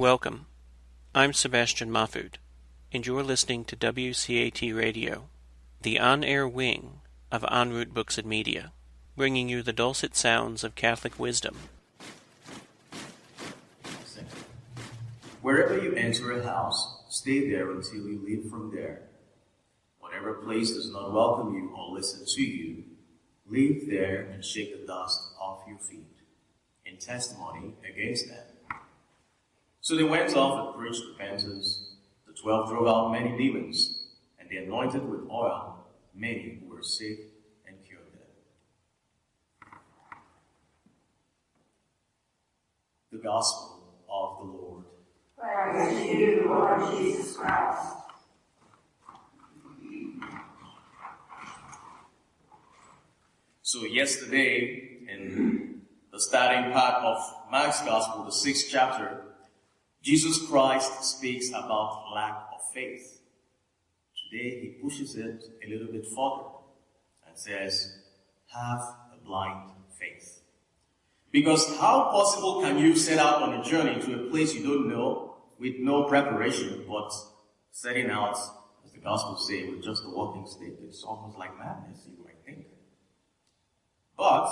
Welcome. I'm Sebastian Mahfood, and you're listening to WCAT Radio, the on-air wing of En Route Books and Media, bringing you the dulcet sounds of Catholic wisdom. Wherever you enter a house, stay there until you leave from there. Whatever place does not welcome you or listen to you, leave there and shake the dust off your feet, in testimony against them. So they went off and preached repentance. The 12 drove out many demons, and they anointed with oil many who were sick and cured them. The Gospel of the Lord. Praise to you, Lord Jesus Christ. So yesterday, in the starting part of Mark's Gospel, the 6th chapter, Jesus Christ speaks about lack of faith. Today, he pushes it a little bit further and says, have a blind faith. Because how possible can you set out on a journey to a place you don't know with no preparation, but setting out, as the Gospels say, with just a walking stick? It's almost like madness, you might think. But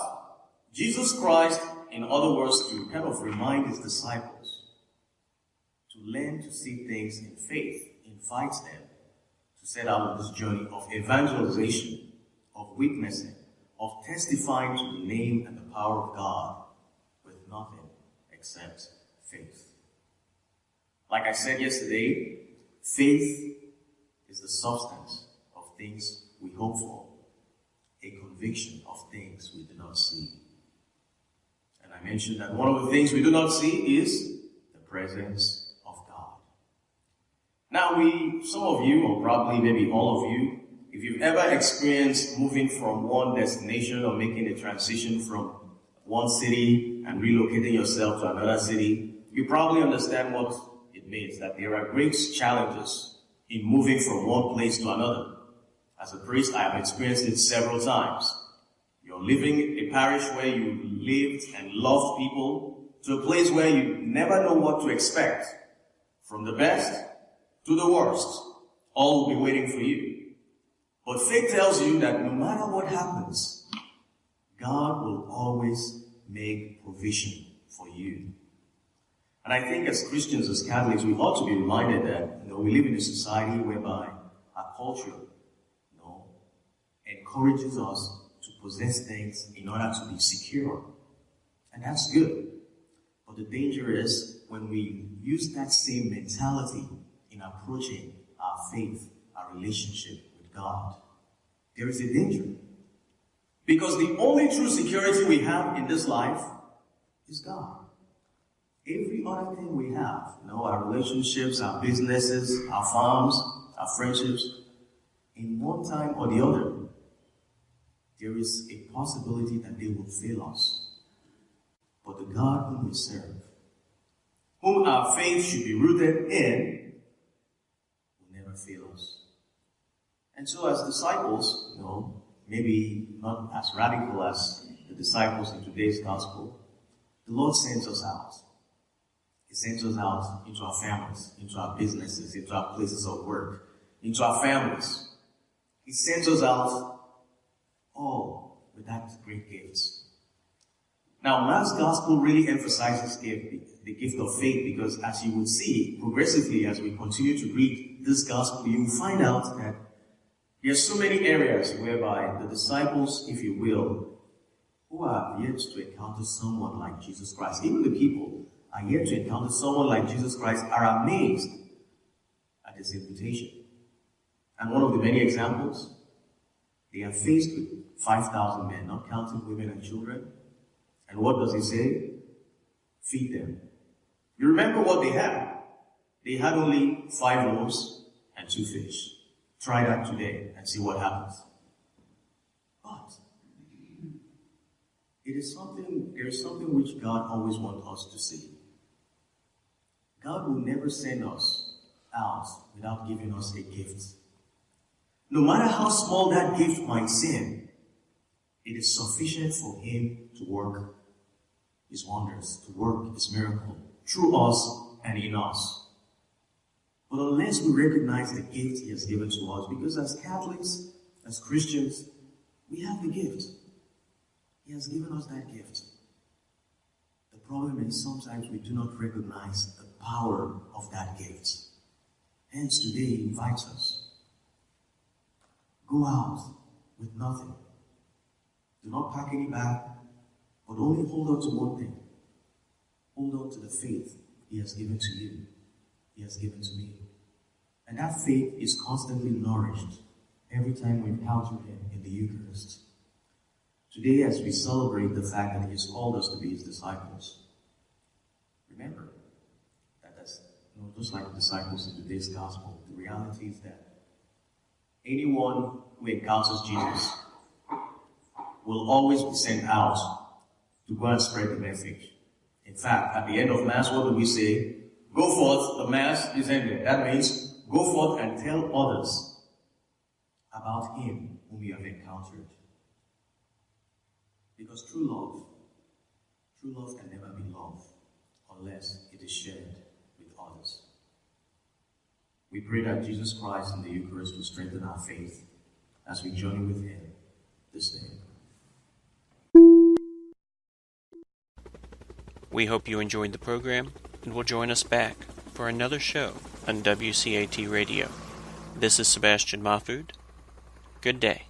Jesus Christ, in other words, to kind of remind his disciples to learn to see things in faith, invites them to set out on this journey of evangelization, of witnessing, of testifying to the name and the power of God with nothing except faith. Like I said yesterday, faith is the substance of things we hope for, a conviction of things we do not see. And I mentioned that one of the things we do not see is the presence of God. Now some of you, or probably maybe all of you, if you've ever experienced moving from one destination or making a transition from one city and relocating yourself to another city, you probably understand what it means, that there are great challenges in moving from one place to another. As a priest, I have experienced it several times. You're leaving a parish where you lived and loved people to a place where you never know what to expect. From the best to the worst, all will be waiting for you. But faith tells you that no matter what happens, God will always make provision for you. And I think as Christians, as Catholics, we ought to be reminded that we live in a society whereby our culture encourages us to possess things in order to be secure. And that's good. But the danger is when we use that same mentality in approaching our faith, our relationship with God, there is a danger. Because the only true security we have in this life is God. Every other thing we have, our relationships, our businesses, our farms, our friendships, in one time or the other, there is a possibility that they will fail us. But the God whom we serve, whom our faith should be rooted in, will never fail us. And so as disciples, maybe not as radical as the disciples in today's gospel, the Lord sends us out. He sends us out into our families, into our businesses, into our places of work, into our families. He sends us out all with that great gifts. Now, Mark's gospel really emphasizes the gift of faith, because as you will see progressively as we continue to read this gospel, you will find out that there are so many areas whereby the disciples, if you will, who are yet to encounter someone like Jesus Christ, even the people are yet to encounter someone like Jesus Christ, are amazed at his invitation. And one of the many examples, they are faced with 5,000 men, not counting women and children. And what does he say? Feed them. You remember what they had? They had only 5 loaves and 2 fish. Try that today and see what happens. But there is something which God always wants us to see. God will never send us out without giving us a gift. No matter how small that gift might seem, it is sufficient for him to work his wonders, to work his miracle through us and in us. But unless we recognize the gift he has given to us, because as Catholics, as Christians, we have the gift. He has given us that gift. The problem is sometimes we do not recognize the power of that gift. Hence today he invites us. Go out with nothing. Do not pack any bag, but only hold on to one thing. Hold on to the faith he has given to you. He has given to me. And that faith is constantly nourished every time we encounter him in the Eucharist. Today, as we celebrate the fact that he has called us to be his disciples, remember that just like the disciples in today's gospel, the reality is that anyone who encounters Jesus will always be sent out to go and spread the message. In fact, at the end of Mass, what do we say? Go forth, the Mass is ended. That means go forth and tell others about him whom you have encountered. Because true love can never be love unless it is shared with others. We pray that Jesus Christ in the Eucharist will strengthen our faith as we journey with him this day. We hope you enjoyed the program and will join us back for another show on WCAT Radio. This is Sebastian Mahfood. Good day.